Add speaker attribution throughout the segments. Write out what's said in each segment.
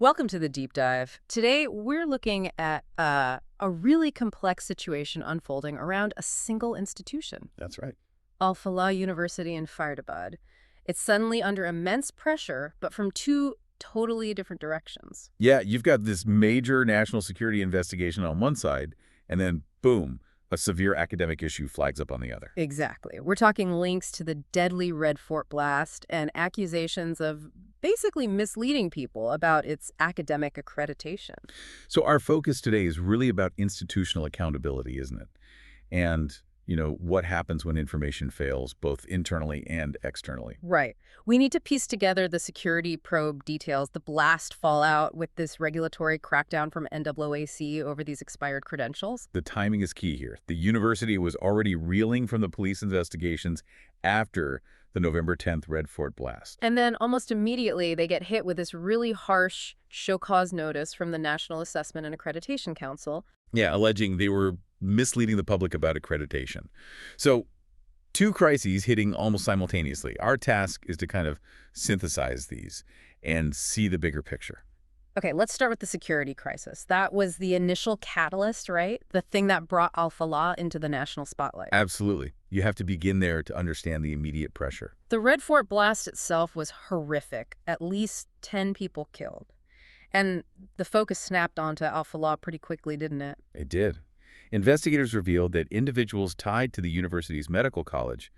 Speaker 1: Welcome to the deep dive. Today, we're looking at a really complex situation unfolding around a single institution.
Speaker 2: That's right.
Speaker 1: Al-Falah University in Faridabad. It's suddenly under immense pressure, but from two totally different directions.
Speaker 2: Yeah, you've got this major national security investigation on one side, and then, boom, a severe academic issue flags up on the other.
Speaker 1: Exactly. We're talking links to the deadly Red Fort blast and accusations of basically misleading people about its academic accreditation.
Speaker 2: So our focus today is really about institutional accountability, isn't it? And, what happens when information fails, both internally and externally.
Speaker 1: Right. We need to piece together the security probe details, the blast fallout with this regulatory crackdown from NAAC over these expired credentials.
Speaker 2: The timing is key here. The university was already reeling from the police investigations after the November 10th Red Fort blast.
Speaker 1: And then almost immediately, they get hit with this really harsh show cause notice from the National Assessment and Accreditation Council.
Speaker 2: Yeah, alleging they were misleading the public about accreditation. So, two crises hitting almost simultaneously. Our task is to kind of synthesize these and see the bigger picture.
Speaker 1: Okay, let's start with the security crisis. That was the initial catalyst, right? The thing that brought Al-Falah into the national spotlight.
Speaker 2: Absolutely. You have to begin there to understand the immediate pressure.
Speaker 1: The Red Fort blast itself was horrific. At least 10 people killed. And the focus snapped onto Al-Falah pretty quickly, didn't it?
Speaker 2: It did. Investigators revealed that individuals tied to the university's medical college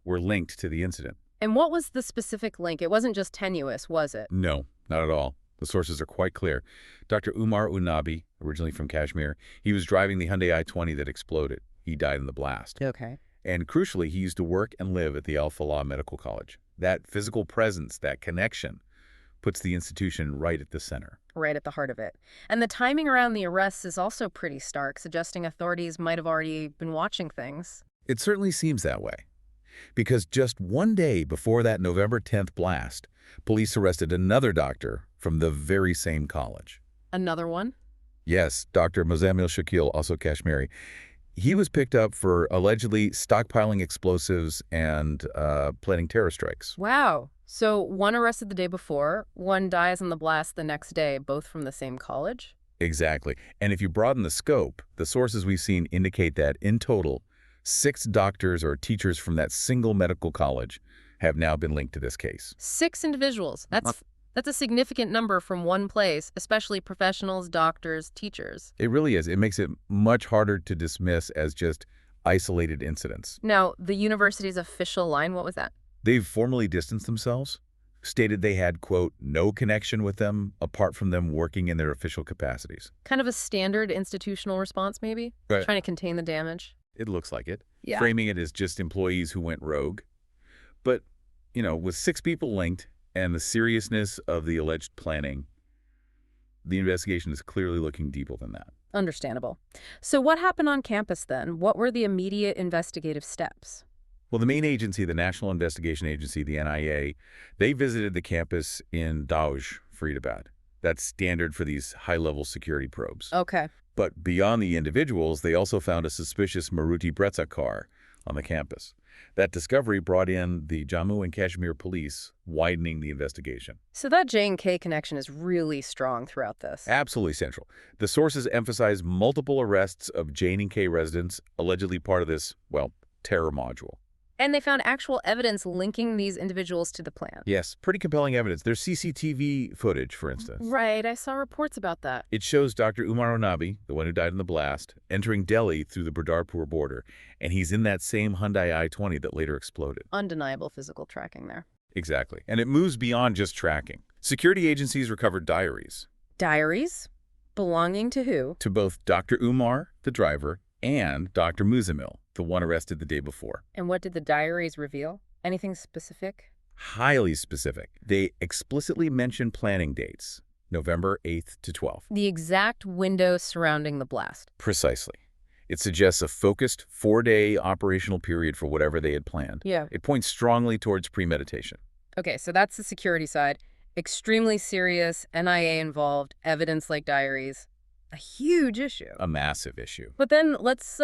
Speaker 2: were linked to the incident.
Speaker 1: And what was the specific link? It wasn't just tenuous, was it?
Speaker 2: No, not at all. The sources are quite clear. Dr. Umar Un Nabi, originally from Kashmir, he was driving the Hyundai i20 that exploded. He died in the blast.
Speaker 1: Okay.
Speaker 2: And crucially, he used to work and live at the Al-Falah Medical College. That physical presence, that connection, puts the institution right at the center.
Speaker 1: Right at the heart of it. And the timing around the arrests is also pretty stark, suggesting authorities might have already been watching things.
Speaker 2: It certainly seems that way. Because just one day before that November 10th blast, police arrested another doctor from the very same college.
Speaker 1: Another one?
Speaker 2: Yes, Dr. Muzammil Shakil, also Kashmiri. He was picked up for allegedly stockpiling explosives and planning terror strikes.
Speaker 1: Wow. So one arrested the day before, one dies in the blast the next day, both from the same college?
Speaker 2: Exactly. And if you broaden the scope, the sources we've seen indicate that, in total, 6 doctors or teachers from that single medical college have now been linked to this case.
Speaker 1: 6 individuals. That's a significant number from one place, especially professionals, doctors, teachers.
Speaker 2: It really is. It makes it much harder to dismiss as just isolated incidents.
Speaker 1: Now, the university's official line, what was that?
Speaker 2: They've formally distanced themselves, stated they had, quote, no connection with them apart from them working in their official capacities.
Speaker 1: Kind of a standard institutional response, maybe?
Speaker 2: Right.
Speaker 1: Trying to contain the damage?
Speaker 2: It looks like it.
Speaker 1: Yeah.
Speaker 2: Framing it as just employees who went rogue. But, with 6 people linked and the seriousness of the alleged planning, the investigation is clearly looking deeper than that.
Speaker 1: Understandable. So what happened on campus then? What were the immediate investigative steps?
Speaker 2: Well, the main agency, the National Investigation Agency, the NIA, they visited the campus in Dauj, Faridabad. That's standard for these high-level security probes.
Speaker 1: Okay.
Speaker 2: But beyond the individuals, they also found a suspicious Maruti Brezza car on the campus. That discovery brought in the Jammu and Kashmir police, widening the investigation.
Speaker 1: So that J&K connection is really strong throughout this.
Speaker 2: Absolutely central. The sources emphasize multiple arrests of J&K residents, allegedly part of this, terror module.
Speaker 1: And they found actual evidence linking these individuals to the plan.
Speaker 2: Yes, pretty compelling evidence. There's CCTV footage, for instance.
Speaker 1: Right, I saw reports about that.
Speaker 2: It shows Dr. Umar Un Nabi, the one who died in the blast, entering Delhi through the Burdarpur border, and he's in that same Hyundai i20 that later exploded.
Speaker 1: Undeniable physical tracking there.
Speaker 2: Exactly. And it moves beyond just tracking. Security agencies recovered diaries.
Speaker 1: Diaries? Belonging to who?
Speaker 2: To both Dr. Umar, the driver, and Dr. Muzammil, the one arrested the day before.
Speaker 1: And what did the diaries reveal? Anything specific?
Speaker 2: Highly specific. They explicitly mention planning dates, November 8th to 12th.
Speaker 1: The exact window surrounding the blast.
Speaker 2: Precisely. It suggests a focused 4-day operational period for whatever they had planned.
Speaker 1: Yeah.
Speaker 2: It points strongly towards premeditation.
Speaker 1: Okay, so that's the security side. Extremely serious, NIA involved, evidence like diaries. A huge issue.
Speaker 2: A massive issue.
Speaker 1: But then let's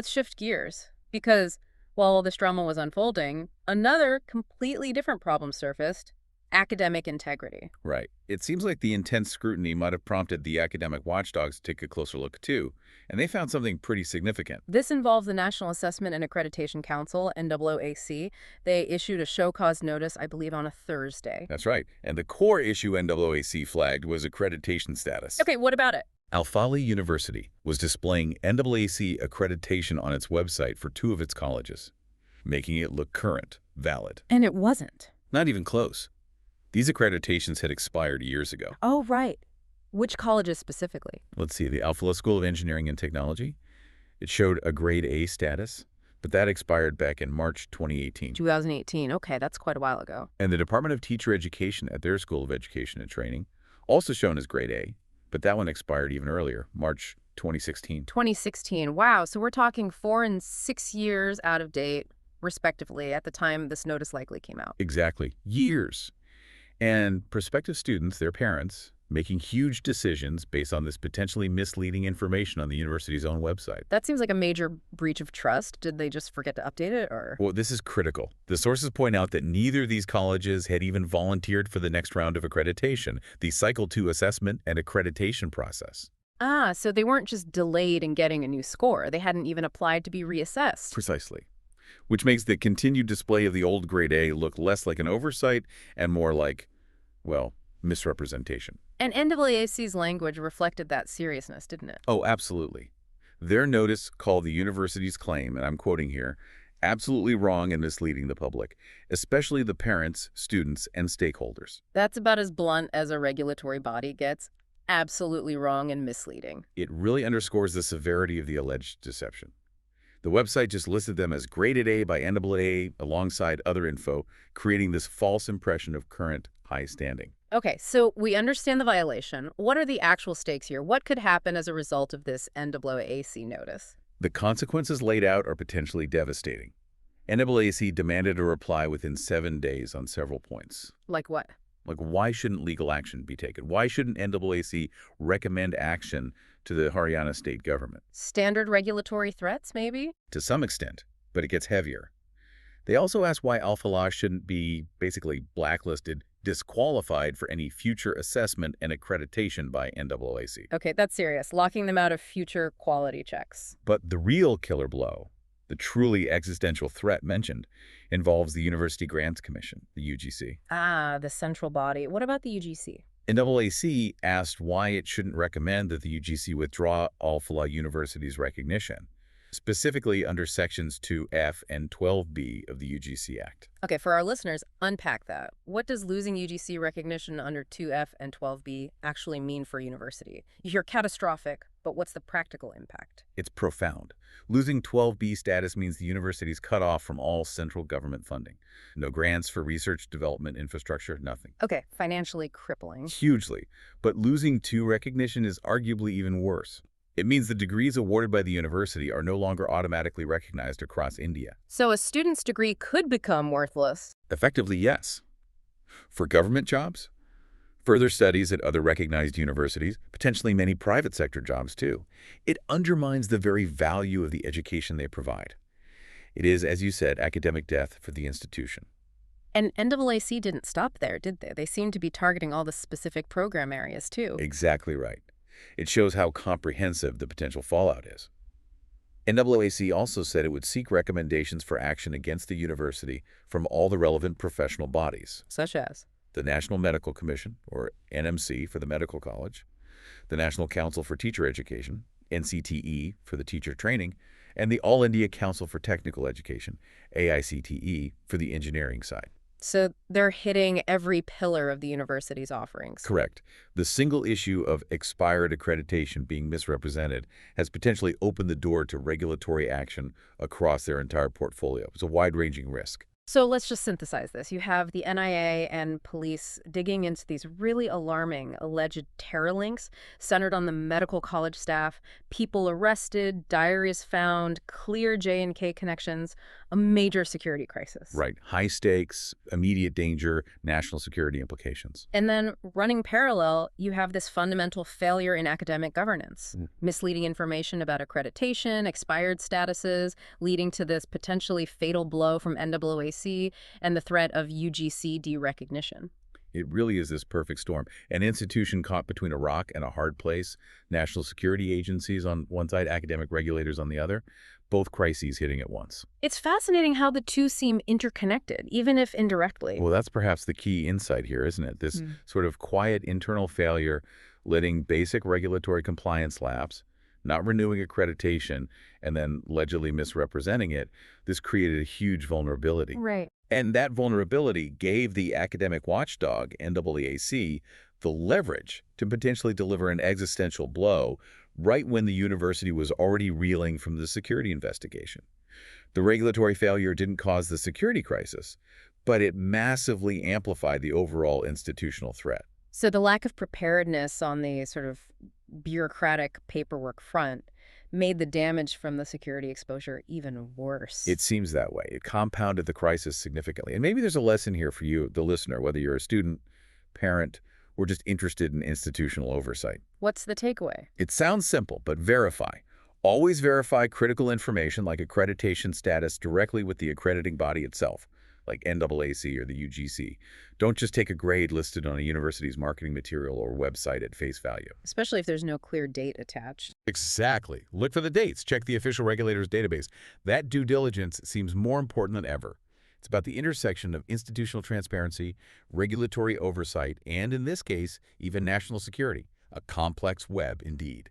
Speaker 1: shift gears, because while all this drama was unfolding, another completely different problem surfaced. Academic integrity.
Speaker 2: Right. It seems like the intense scrutiny might have prompted the academic watchdogs to take a closer look, too, and they found something pretty significant.
Speaker 1: This involves the National Assessment and Accreditation Council, NAAC. They issued a show cause notice, I believe, on a Thursday.
Speaker 2: That's right. And the core issue NAAC flagged was accreditation status.
Speaker 1: Okay, what about it?
Speaker 2: Al-Falah University was displaying NAAC accreditation on its website for 2 of its colleges, making it look current, valid.
Speaker 1: And it wasn't.
Speaker 2: Not even close. These accreditations had expired years ago.
Speaker 1: Oh, right. Which colleges specifically?
Speaker 2: Let's see, the Al-Falah School of Engineering and Technology. It showed a grade A status, but that expired back in March 2018.
Speaker 1: 2018. Okay, that's quite a while ago.
Speaker 2: And the Department of Teacher Education at their School of Education and Training, also shown as grade A, but that one expired even earlier, March 2016.
Speaker 1: 2016. Wow, so we're talking 4 and 6 years out of date, respectively, at the time this notice likely came out.
Speaker 2: Exactly. Years. And prospective students, their parents, making huge decisions based on this potentially misleading information on the university's own website.
Speaker 1: That seems like a major breach of trust. Did they just forget to update it, or?
Speaker 2: Well, this is critical. The sources point out that neither of these colleges had even volunteered for the next round of accreditation, the Cycle 2 assessment and accreditation process.
Speaker 1: Ah, so they weren't just delayed in getting a new score. They hadn't even applied to be reassessed.
Speaker 2: Precisely. Which makes the continued display of the old grade A look less like an oversight and more like, well, misrepresentation.
Speaker 1: And NAAC's language reflected that seriousness, didn't it?
Speaker 2: Oh, absolutely. Their notice called the university's claim, and I'm quoting here, absolutely wrong and misleading the public, especially the parents, students, and stakeholders.
Speaker 1: That's about as blunt as a regulatory body gets. Absolutely wrong and misleading.
Speaker 2: It really underscores the severity of the alleged deception. The website just listed them as graded A by NAAC alongside other info, creating this false impression of current high standing.
Speaker 1: Okay, so we understand the violation. What are the actual stakes here? What could happen as a result of this NAAC notice?
Speaker 2: The consequences laid out are potentially devastating. NAAC demanded a reply within 7 days on several points.
Speaker 1: Like what?
Speaker 2: Like, why shouldn't legal action be taken? Why shouldn't NAAC recommend action to the Haryana state government?
Speaker 1: Standard regulatory threats, maybe?
Speaker 2: To some extent, but it gets heavier. They also asked why Al-Falah shouldn't be basically blacklisted, disqualified for any future assessment and accreditation by NAAC.
Speaker 1: Okay, that's serious. Locking them out of future quality checks.
Speaker 2: But the real killer blow, the truly existential threat mentioned, involves the University Grants Commission, the UGC.
Speaker 1: Ah, the central body. What about the UGC?
Speaker 2: NAAC asked why it shouldn't recommend that the UGC withdraw Al-Falah University's recognition, specifically under Sections 2F and 12B of the UGC Act.
Speaker 1: Okay, for our listeners, unpack that. What does losing UGC recognition under 2F and 12B actually mean for a university? You hear catastrophic, but what's the practical impact?
Speaker 2: It's profound. Losing 12B status means the university is cut off from all central government funding. No grants for research, development, infrastructure, nothing.
Speaker 1: Okay, financially crippling.
Speaker 2: Hugely. But losing 2 recognition is arguably even worse. It means the degrees awarded by the university are no longer automatically recognized across India.
Speaker 1: So a student's degree could become worthless.
Speaker 2: Effectively, yes. For government jobs, further studies at other recognized universities, potentially many private sector jobs too, it undermines the very value of the education they provide. It is, as you said, academic death for the institution.
Speaker 1: And NAAC didn't stop there, did they? They seem to be targeting all the specific program areas too.
Speaker 2: Exactly right. It shows how comprehensive the potential fallout is. NAAC also said it would seek recommendations for action against the university from all the relevant professional bodies.
Speaker 1: Such as?
Speaker 2: The National Medical Commission, or NMC for the medical college, the National Council for Teacher Education, NCTE for the teacher training, and the All India Council for Technical Education, AICTE, for the engineering side.
Speaker 1: So they're hitting every pillar of the university's offerings.
Speaker 2: Correct. The single issue of expired accreditation being misrepresented has potentially opened the door to regulatory action across their entire portfolio. It's a wide-ranging risk.
Speaker 1: So let's just synthesize this. You have the NIA and police digging into these really alarming alleged terror links centered on the medical college staff, people arrested, diaries found, clear J&K connections, a major security crisis.
Speaker 2: Right. High stakes, immediate danger, national security implications.
Speaker 1: And then running parallel, you have this fundamental failure in academic governance, misleading information about accreditation, expired statuses, leading to this potentially fatal blow from NAAC and the threat of UGC derecognition.
Speaker 2: It really is this perfect storm. An institution caught between a rock and a hard place, national security agencies on one side, academic regulators on the other, both crises hitting at once.
Speaker 1: It's fascinating how the two seem interconnected, even if indirectly.
Speaker 2: Well, that's perhaps the key insight here, isn't it? This sort of quiet internal failure, letting basic regulatory compliance lapse, not renewing accreditation, and then allegedly misrepresenting it. This created a huge vulnerability.
Speaker 1: Right.
Speaker 2: And that vulnerability gave the academic watchdog, NAAC, the leverage to potentially deliver an existential blow right when the university was already reeling from the security investigation. The regulatory failure didn't cause the security crisis, but it massively amplified the overall institutional threat.
Speaker 1: So the lack of preparedness on the sort of bureaucratic paperwork front made the damage from the security exposure even worse.
Speaker 2: It seems that way. It compounded the crisis significantly. And maybe there's a lesson here for you, the listener, whether you're a student, parent, or just interested in institutional oversight.
Speaker 1: What's the takeaway?
Speaker 2: It sounds simple, but verify. Always verify critical information like accreditation status directly with the accrediting body itself, like NAAC or the UGC. Don't just take a grade listed on a university's marketing material or website at face value.
Speaker 1: Especially if there's no clear date attached.
Speaker 2: Exactly. Look for the dates. Check the official regulator's database. That due diligence seems more important than ever. It's about the intersection of institutional transparency, regulatory oversight, and in this case, even national security. A complex web indeed.